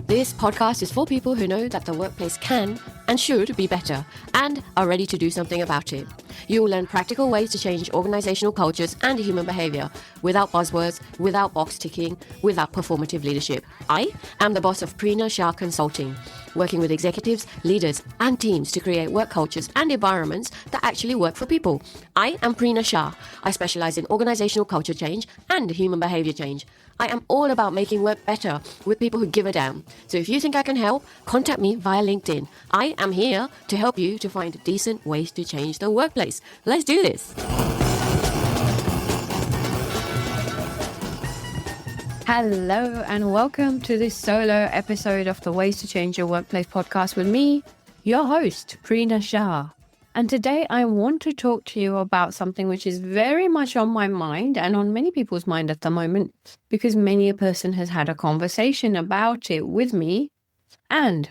This podcast is for people who know that the workplace can and should be better and are ready to do something about it. You will learn practical ways to change organizational cultures and human behavior without buzzwords, without box ticking, without performative leadership. I am the boss of Prina Shah Consulting, working with executives, leaders, and teams to create work cultures and environments that actually work for people. I am Prina Shah. I specialize in organizational culture change and human behavior change. I am all about making work better with people who give a damn. So if you think I can help, contact me via LinkedIn. I am here to help you to find decent ways to change the workplace. Let's do this. Hello and welcome to this solo episode of the Ways to Change Your Workplace podcast with me, your host, Prina Shah. And today I want to talk to you about something which is very much on my mind and on many people's mind at the moment, because many a person has had a conversation about it with me. And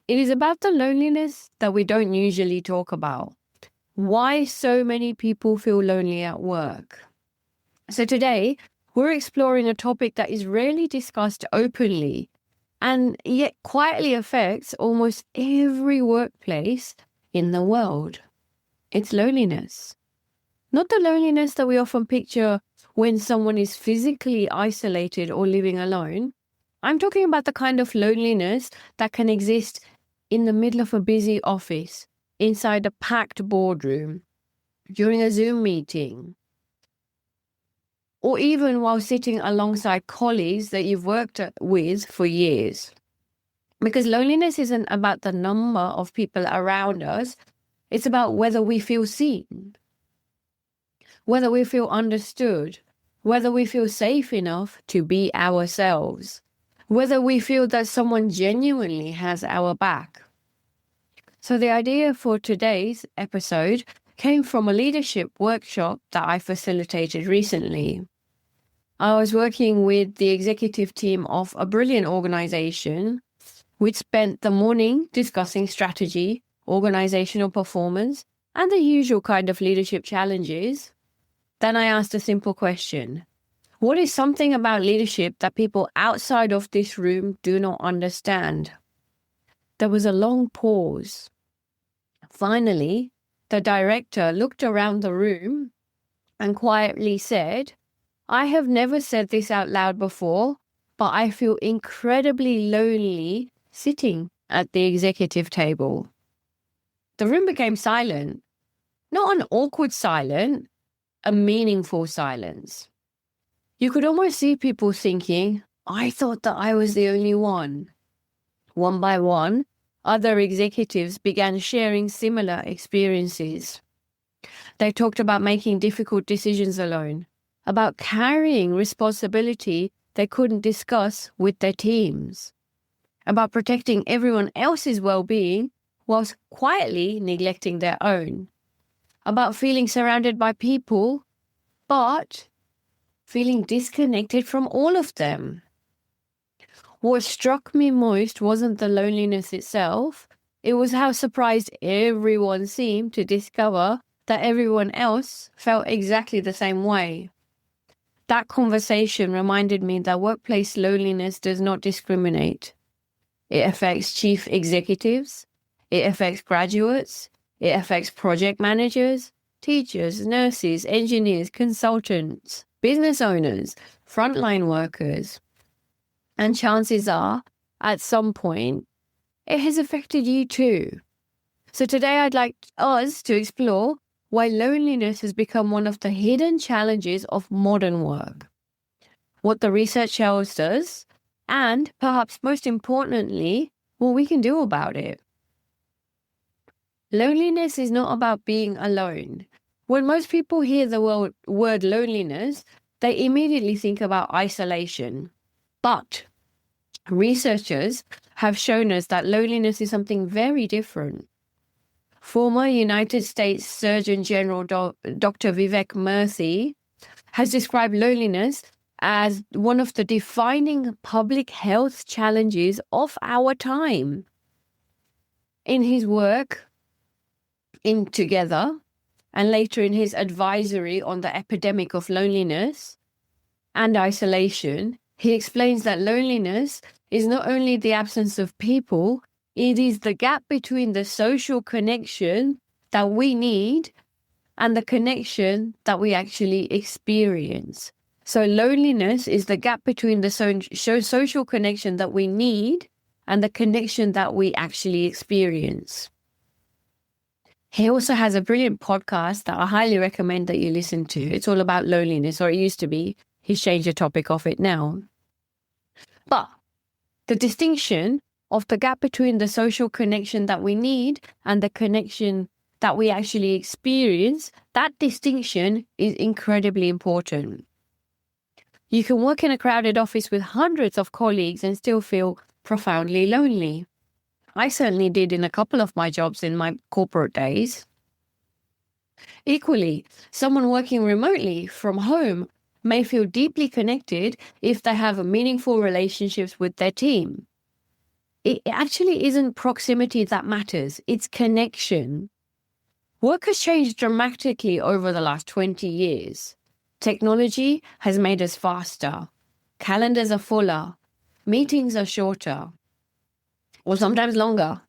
it is about the loneliness that we don't usually talk about. Why so many people feel lonely at work. So today, we're exploring a topic that is rarely discussed openly and yet quietly affects almost every workplace in the world. It's loneliness. Not the loneliness that we often picture when someone is physically isolated or living alone. I'm talking about the kind of loneliness that can exist in the middle of a busy office, inside a packed boardroom, during a Zoom meeting, or even while sitting alongside colleagues that you've worked with for years. Because loneliness isn't about the number of people around us. It's about whether we feel seen, whether we feel understood, whether we feel safe enough to be ourselves, whether we feel that someone genuinely has our back. So the idea for today's episode came from a leadership workshop that I facilitated recently. I was working with the executive team of a brilliant organization, which spent the morning discussing strategy, organizational performance, and the usual kind of leadership challenges. Then I asked a simple question. What is something about leadership that people outside of this room do not understand? There was a long pause. Finally, the director looked around the room and quietly said, I have never said this out loud before, but I feel incredibly lonely sitting at the executive table. The room became silent. Not an awkward silence, a meaningful silence. You could almost see people thinking, I thought that I was the only one. One by one, other executives began sharing similar experiences. They talked about making difficult decisions alone, about carrying responsibility they couldn't discuss with their teams, about protecting everyone else's well-being whilst quietly neglecting their own, about feeling surrounded by people, but feeling disconnected from all of them. What struck me most wasn't the loneliness itself, it was how surprised everyone seemed to discover that everyone else felt exactly the same way. That conversation reminded me that workplace loneliness does not discriminate. It affects chief executives, it affects graduates, it affects project managers, teachers, nurses, engineers, consultants, business owners, frontline workers. And chances are, at some point, it has affected you too. So today I'd like us to explore why loneliness has become one of the hidden challenges of modern work, what the research tells us, and perhaps most importantly, what we can do about it. Loneliness is not about being alone. When most people hear the word loneliness, they immediately think about isolation. But researchers have shown us that loneliness is something very different. Former United States Surgeon General Dr Vivek Murthy has described loneliness as one of the defining public health challenges of our time. In his work in Together, and later in his advisory on the epidemic of loneliness and isolation, he explains that loneliness is not only the absence of people, it is the gap between the social connection that we need and the connection that we actually experience. So loneliness is the gap between the social connection that we need and the connection that we actually experience. He also has a brilliant podcast that I highly recommend that you listen to. It's all about loneliness, or it used to be. He's changed the topic of it now. But the distinction of the gap between the social connection that we need and the connection that we actually experience, that distinction is incredibly important. You can work in a crowded office with hundreds of colleagues and still feel profoundly lonely. I certainly did in a couple of my jobs in my corporate days. Equally, someone working remotely from home may feel deeply connected if they have meaningful relationships with their team. It actually isn't proximity that matters, it's connection. Work has changed dramatically over the last 20 years. Technology has made us faster. Calendars are fuller. Meetings are shorter. Or sometimes longer.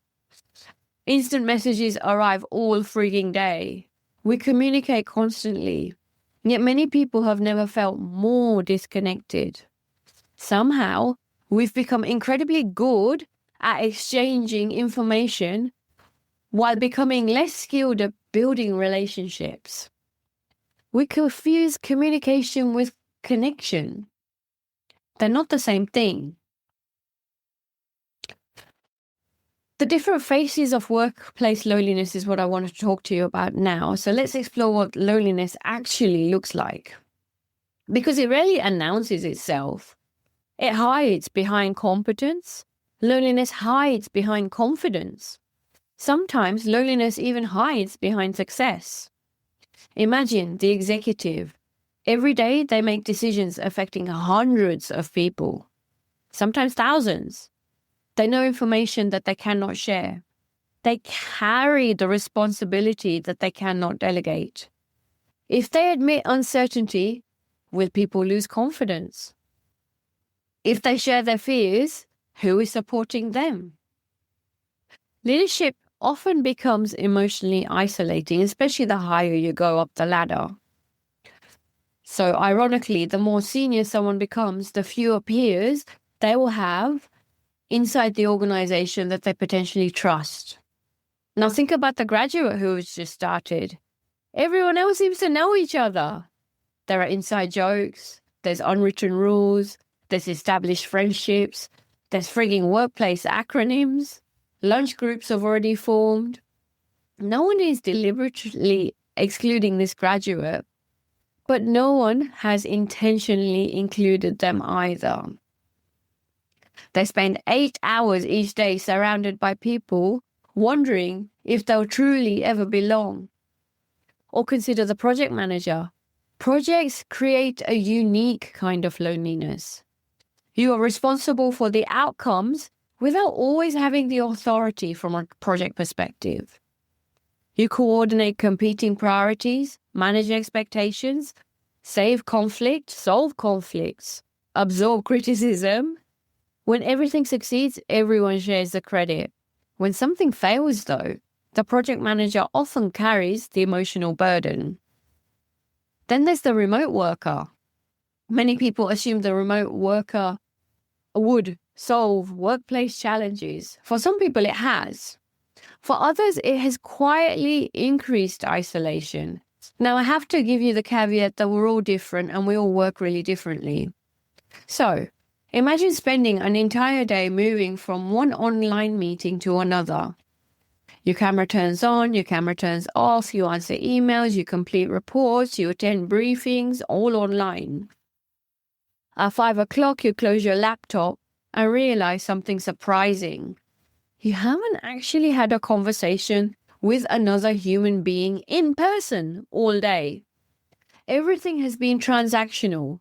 Instant messages arrive all freaking day. We communicate constantly. Yet many people have never felt more disconnected. Somehow, we've become incredibly good at exchanging information while becoming less skilled at building relationships. We confuse communication with connection. They're not the same thing. The different faces of workplace loneliness is what I want to talk to you about now. So let's explore what loneliness actually looks like. Because it rarely announces itself. It hides behind competence. Loneliness hides behind confidence. Sometimes loneliness even hides behind success. Imagine the executive. Every day they make decisions affecting hundreds of people, sometimes thousands. They know information that they cannot share. They carry the responsibility that they cannot delegate. If they admit uncertainty, will people lose confidence? If they share their fears, who is supporting them? Leadership often becomes emotionally isolating, especially the higher you go up the ladder. So ironically, the more senior someone becomes, the fewer peers they will have inside the organization that they potentially trust. Now think about the graduate who has just started. Everyone else seems to know each other. There are inside jokes, there's unwritten rules, there's established friendships, there's frigging workplace acronyms, lunch groups have already formed. No one is deliberately excluding this graduate, but no one has intentionally included them either. They spend 8 hours each day surrounded by people, wondering if they'll truly ever belong. Or consider the project manager. Projects create a unique kind of loneliness. You are responsible for the outcomes without always having the authority from a project perspective. You coordinate competing priorities, manage expectations, save conflict, solve conflicts, absorb criticism. When everything succeeds, everyone shares the credit. When something fails, though, the project manager often carries the emotional burden. Then there's the remote worker. Many people assume the remote worker would solve workplace challenges. For some people, it has. For others, it has quietly increased isolation. Now, I have to give you the caveat that we're all different and we all work really differently. So, imagine spending an entire day moving from one online meeting to another. Your camera turns on, your camera turns off, you answer emails, you complete reports, you attend briefings, all online. At 5 o'clock, you close your laptop and realize something surprising. You haven't actually had a conversation with another human being in person all day. Everything has been transactional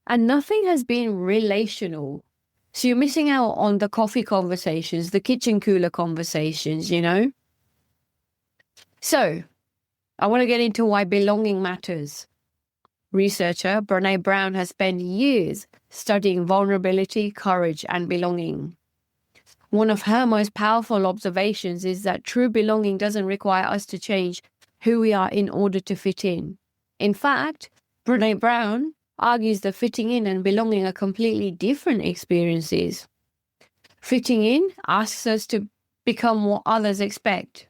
and nothing has been relational. So you're missing out on the coffee conversations, the kitchen cooler conversations, you know? So, I want to get into why belonging matters. Researcher Brené Brown has spent years studying vulnerability, courage, and belonging. One of her most powerful observations is that true belonging doesn't require us to change who we are in order to fit in. In fact, Brené Brown argues that fitting in and belonging are completely different experiences. Fitting in asks us to become what others expect.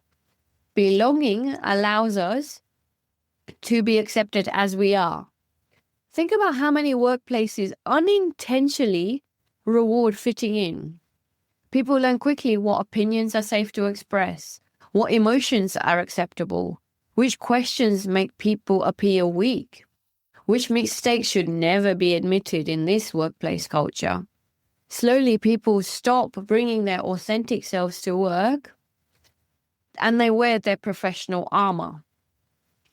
Belonging allows us to be accepted as we are. Think about how many workplaces unintentionally reward fitting in. People learn quickly what opinions are safe to express, what emotions are acceptable, which questions make people appear weak, which mistakes should never be admitted in this workplace culture. Slowly, people stop bringing their authentic selves to work and they wear their professional armor.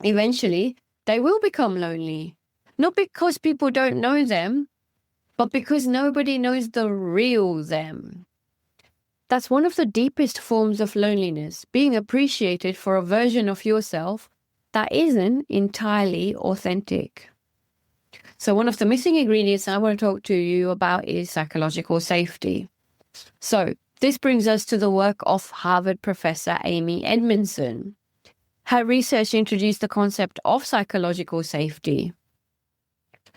Eventually, they will become lonely, not because people don't know them, but because nobody knows the real them. That's one of the deepest forms of loneliness, being appreciated for a version of yourself that isn't entirely authentic. So one of the missing ingredients I want to talk to you about is psychological safety. So this brings us to the work of Harvard professor Amy Edmondson. Her research introduced the concept of psychological safety.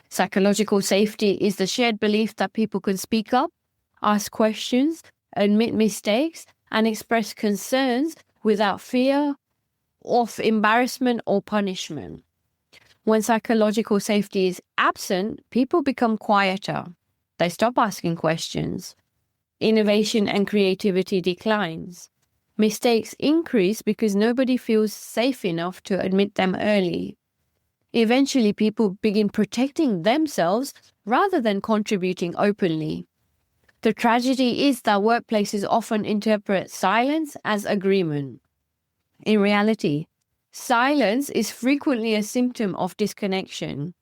Psychological safety is the shared belief that people can speak up, ask questions, admit mistakes, and express concerns without fear of embarrassment or punishment. When psychological safety is absent, people become quieter. They stop asking questions. Innovation and creativity declines. Mistakes increase because nobody feels safe enough to admit them early. Eventually, people begin protecting themselves rather than contributing openly. The tragedy is that workplaces often interpret silence as agreement. In reality, silence is frequently a symptom of disconnection.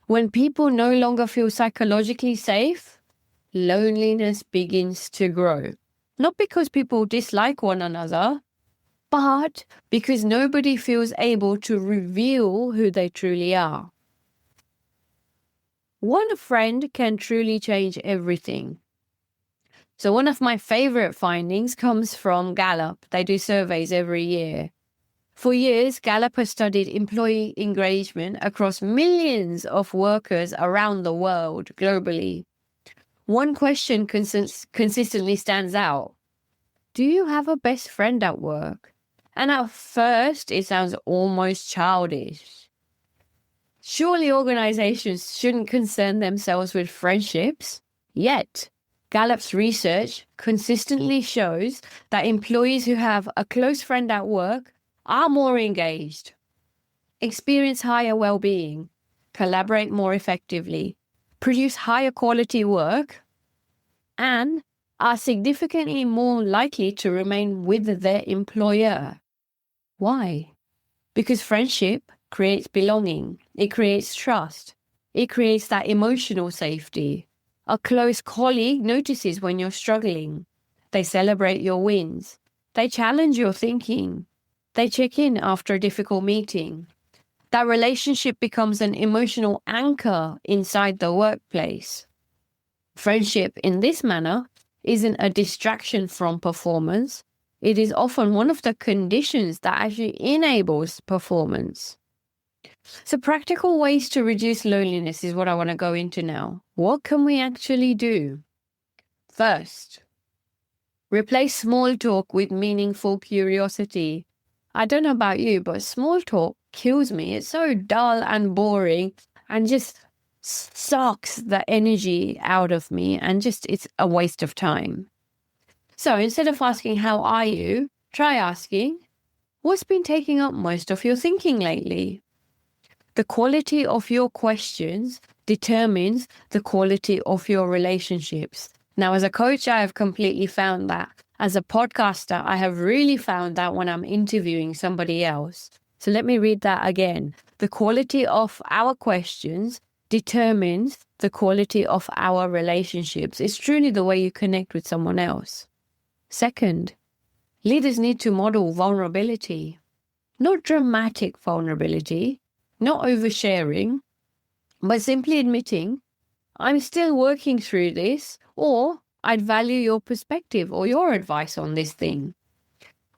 When people no longer feel psychologically safe, loneliness begins to grow. Not because people dislike one another, but because nobody feels able to reveal who they truly are. One friend can truly change everything. So one of my favorite findings comes from Gallup. They do surveys every year. For years, Gallup has studied employee engagement across millions of workers around the world globally. One question consistently stands out. Do you have a best friend at work? And at first, it sounds almost childish. Surely organizations shouldn't concern themselves with friendships. Yet, Gallup's research consistently shows that employees who have a close friend at work are more engaged, experience higher well-being, collaborate more effectively, produce higher quality work, and are significantly more likely to remain with their employer. Why? Because friendship creates belonging, it creates trust, it creates that emotional safety. A close colleague notices when you're struggling. They celebrate your wins. They challenge your thinking. They check in after a difficult meeting. That relationship becomes an emotional anchor inside the workplace. Friendship in this manner isn't a distraction from performance. It is often one of the conditions that actually enables performance. So practical ways to reduce loneliness is what I want to go into now. What can we actually do? First, replace small talk with meaningful curiosity. I don't know about you, but small talk kills me. It's so dull and boring and just sucks the energy out of me, and just it's a waste of time. So instead of asking, how are you? Try asking, what's been taking up most of your thinking lately? The quality of your questions determines the quality of your relationships. Now, as a coach, I have completely found that. As a podcaster, I have really found that when I'm interviewing somebody else. So let me read that again. The quality of our questions determines the quality of our relationships. It's truly the way you connect with someone else. Second, leaders need to model vulnerability, not dramatic vulnerability, not oversharing, but simply admitting, I'm still working through this, or I'd value your perspective or your advice on this thing.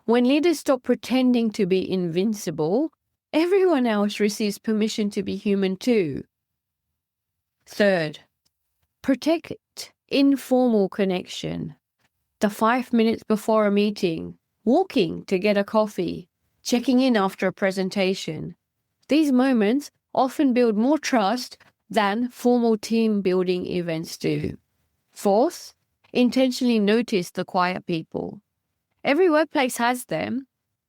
When leaders stop pretending to be invincible, everyone else receives permission to be human too. Third, protect informal connection. The 5 minutes before a meeting, walking to get a coffee, checking in after a presentation. These moments often build more trust than formal team building events do. Fourth, intentionally notice the quiet people. Every workplace has them.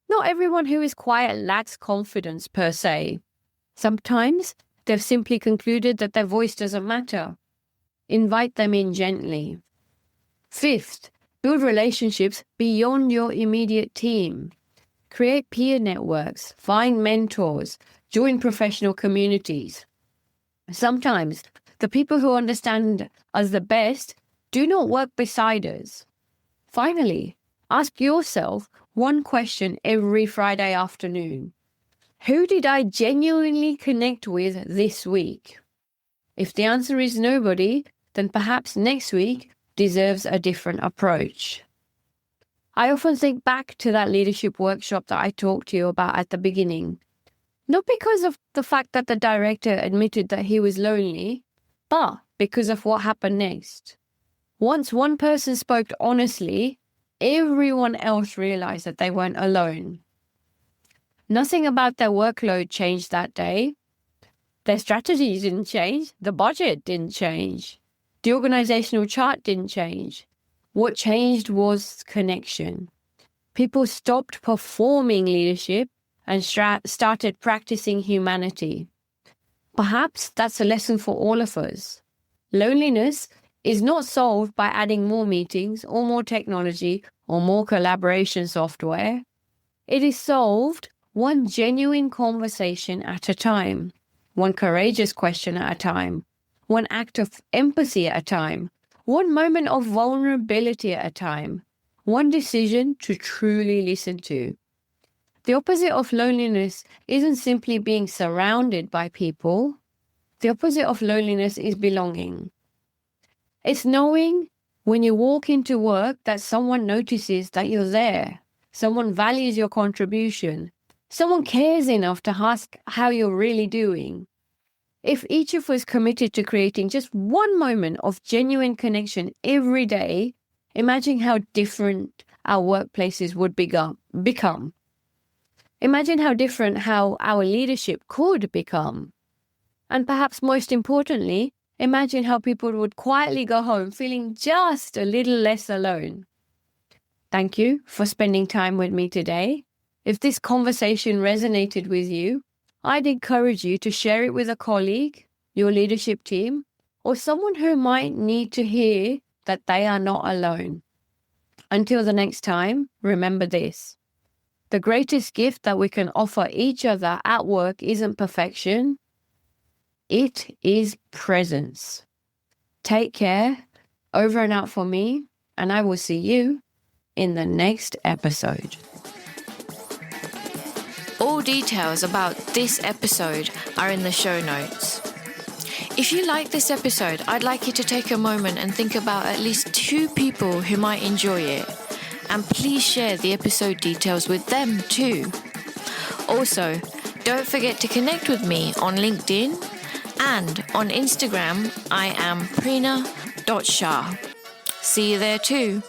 Not everyone who is quiet lacks confidence per se. Sometimes they've simply concluded that their voice doesn't matter. Invite them in gently. Fifth, build relationships beyond your immediate team. Create peer networks, find mentors, join professional communities. Sometimes the people who understand us the best do not work beside us. Finally, ask yourself one question every Friday afternoon. Who did I genuinely connect with this week? If the answer is nobody, then perhaps next week deserves a different approach. I often think back to that leadership workshop that I talked to you about at the beginning. Not because of the fact that the director admitted that he was lonely, but because of what happened next. Once one person spoke honestly, everyone else realized that they weren't alone. Nothing about their workload changed that day. Their strategy didn't change. The budget didn't change. The organizational chart didn't change. What changed was connection. People stopped performing leadership and started practicing humanity. Perhaps that's a lesson for all of us. Loneliness is not solved by adding more meetings or more technology or more collaboration software. It is solved one genuine conversation at a time, one courageous question at a time, one act of empathy at a time, one moment of vulnerability at a time, one decision to truly listen to. The opposite of loneliness isn't simply being surrounded by people. The opposite of loneliness is belonging. It's knowing when you walk into work that someone notices that you're there, someone values your contribution, someone cares enough to ask how you're really doing. If each of us committed to creating just one moment of genuine connection every day, imagine how different our workplaces would become. Imagine how different how our leadership could become. And perhaps most importantly, imagine how people would quietly go home feeling just a little less alone. Thank you for spending time with me today. If this conversation resonated with you, I'd encourage you to share it with a colleague, your leadership team, or someone who might need to hear that they are not alone. Until the next time, remember this. The greatest gift that we can offer each other at work isn't perfection. It is presence. Take care. Over and out for me, and I will see you in the next episode. All details about this episode are in the show notes. If you like this episode, I'd like you to take a moment and think about at least 2 people who might enjoy it. And please share the episode details with them too. Also, don't forget to connect with me on LinkedIn and on Instagram. I am Prina Shah. See you there too.